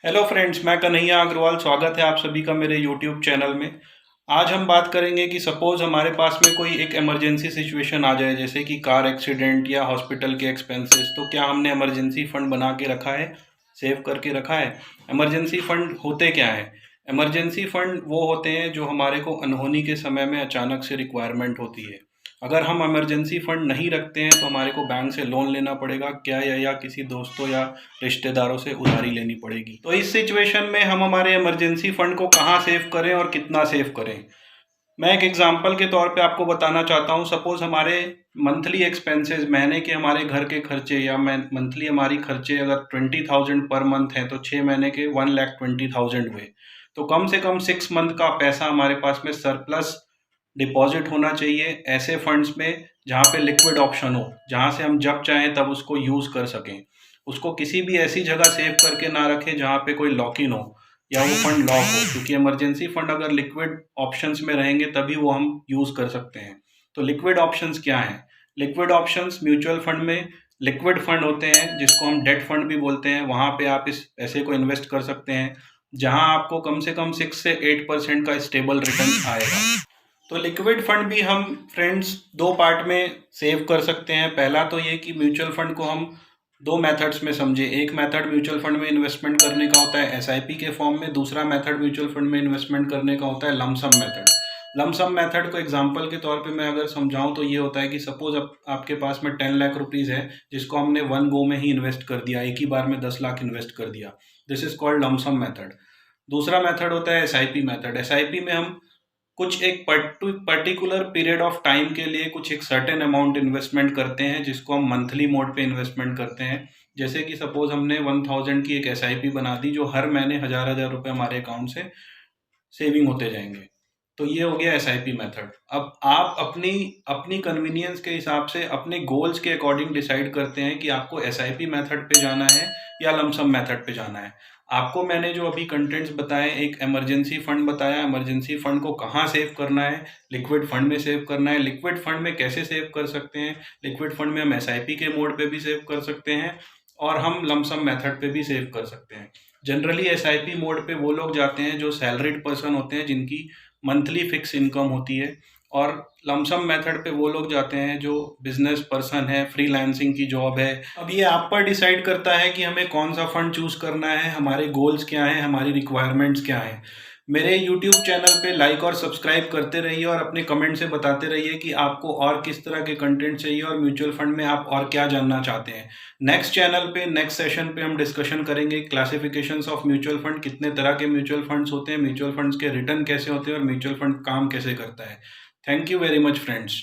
Hello friends, मैं कन्हैया अग्रवाल। स्वागत है आप सभी का मेरे यूट्यूब चैनल में। आज हम बात करेंगे कि सपोज़ हमारे पास में कोई एक इमरजेंसी सिचुएशन आ जाए, जैसे कि कार एक्सीडेंट या हॉस्पिटल के एक्सपेंसेस। तो क्या हमने इमरजेंसी फ़ंड बना के रखा है, सेव करके रखा है? इमरजेंसी फ़ंड होते क्या हैं? इमरजेंसी फ़ंड वो होते हैं जो हमारे को अनहोनी के समय में अचानक से रिक्वायरमेंट होती है। अगर हम इमरजेंसी फ़ंड नहीं रखते हैं तो हमारे को बैंक से लोन लेना पड़ेगा, क्या या किसी दोस्तों या रिश्तेदारों से उधारी लेनी पड़ेगी। तो इस सिचुएशन में हम हमारे इमरजेंसी फंड को कहाँ सेव करें और कितना सेव करें? मैं एक एग्जांपल के तौर पे आपको बताना चाहता हूँ। सपोज हमारे मंथली एक्सपेंसेस, महीने के हमारे घर के खर्चे या मंथली हमारी खर्चे अगर 20,000 पर मंथ हैं तो 6 महीने के 1,20,000 हुए। तो कम से कम 6 मंथ का पैसा हमारे पास में सरप्लस डिपॉजिट होना चाहिए ऐसे फंड्स में जहाँ पे लिक्विड ऑप्शन हो, जहाँ से हम जब चाहें तब उसको यूज़ कर सकें। उसको किसी भी ऐसी जगह सेव करके ना रखें जहाँ पे कोई लॉक इन हो या वो फंड लॉक हो, क्योंकि इमरजेंसी फंड अगर लिक्विड ऑप्शंस में रहेंगे तभी वो हम यूज़ कर सकते हैं। तो लिक्विड ऑप्शंस क्या हैं? लिक्विड ऑप्शंस म्यूचुअल फंड में लिक्विड फंड होते हैं, जिसको हम डेट फंड भी बोलते हैं। वहाँ पे आप इस पैसे को इन्वेस्ट कर सकते हैं, जहाँ आपको कम से कम 6 से 8% का स्टेबल रिटर्न आएगा। तो लिक्विड फंड भी हम फ्रेंड्स दो पार्ट में सेव कर सकते हैं। पहला तो ये कि म्यूचुअल फंड को हम दो मेथड्स में समझे। एक मेथड म्यूचुअल फंड में इन्वेस्टमेंट करने का होता है एसआईपी के फॉर्म में। दूसरा मेथड म्यूचुअल फंड में इन्वेस्टमेंट करने का होता है लमसम मेथड। लमसम मेथड को एग्जांपल के तौर पे मैं अगर समझाऊं तो ये होता है कि सपोज आपके पास में 10 लाख रुपीज़ है, जिसको हमने वन गो में ही इन्वेस्ट कर दिया, एक ही बार में 10 लाख इन्वेस्ट कर दिया। This is called lump sum method. दूसरा मेथड होता है एसआईपी मेथड। एसआईपी में हम कुछ एक पर्टिकुलर पीरियड ऑफ टाइम के लिए कुछ एक सर्टेन अमाउंट इन्वेस्टमेंट करते हैं, जिसको हम मंथली मोड पे इन्वेस्टमेंट करते हैं। जैसे कि सपोज हमने 1000 की एक एसआईपी बना दी, जो हर महीने हजार हजार रुपये हमारे अकाउंट से सेविंग होते जाएंगे। तो ये हो गया एसआईपी मेथड। अब आप अपनी अपनी कन्वीनियंस के हिसाब से अपने गोल्स के अकॉर्डिंग डिसाइड करते हैं कि आपको एसआईपी मेथड पे जाना है या लमसम मेथड पे जाना है। आपको मैंने जो अभी कंटेंट्स बताए, एक इमरजेंसी फंड बताया, इमरजेंसी फंड को कहाँ सेव करना है, लिक्विड फंड में सेव करना है। लिक्विड फंड में कैसे सेव कर सकते हैं? लिक्विड फंड में हम एसआईपी के मोड पे भी सेव कर सकते हैं और हम लमसम मेथड पे भी सेव कर सकते हैं। जनरली एसआईपी मोड पे वो लोग जाते हैं जो सैलरीड पर्सन होते हैं, जिनकी मंथली फिक्स इनकम होती है। और लमसम मेथड पे वो लोग जाते हैं जो बिजनेस पर्सन है, फ्रीलांसिंग की जॉब है। अब ये आप पर डिसाइड करता है कि हमें कौन सा फंड चूज करना है, हमारे गोल्स क्या हैं, हमारी रिक्वायरमेंट्स क्या हैं। मेरे यूट्यूब चैनल पे लाइक और सब्सक्राइब करते रहिए और अपने कमेंट से बताते रहिए कि आपको और किस तरह के कंटेंट चाहिए और म्यूचुअल फंड में आप और क्या जानना चाहते हैं। नेक्स्ट चैनल पे नेक्स्ट सेशन पे हम डिस्कशन करेंगे क्लासिफिकेशंस ऑफ म्यूचुअल फंड, कितने तरह के म्यूचुअल फंड्स होते हैं, म्यूचुअल फंड्स के रिटर्न कैसे होते हैं और म्यूचुअल फंड काम कैसे करता है। Thank you very much friends.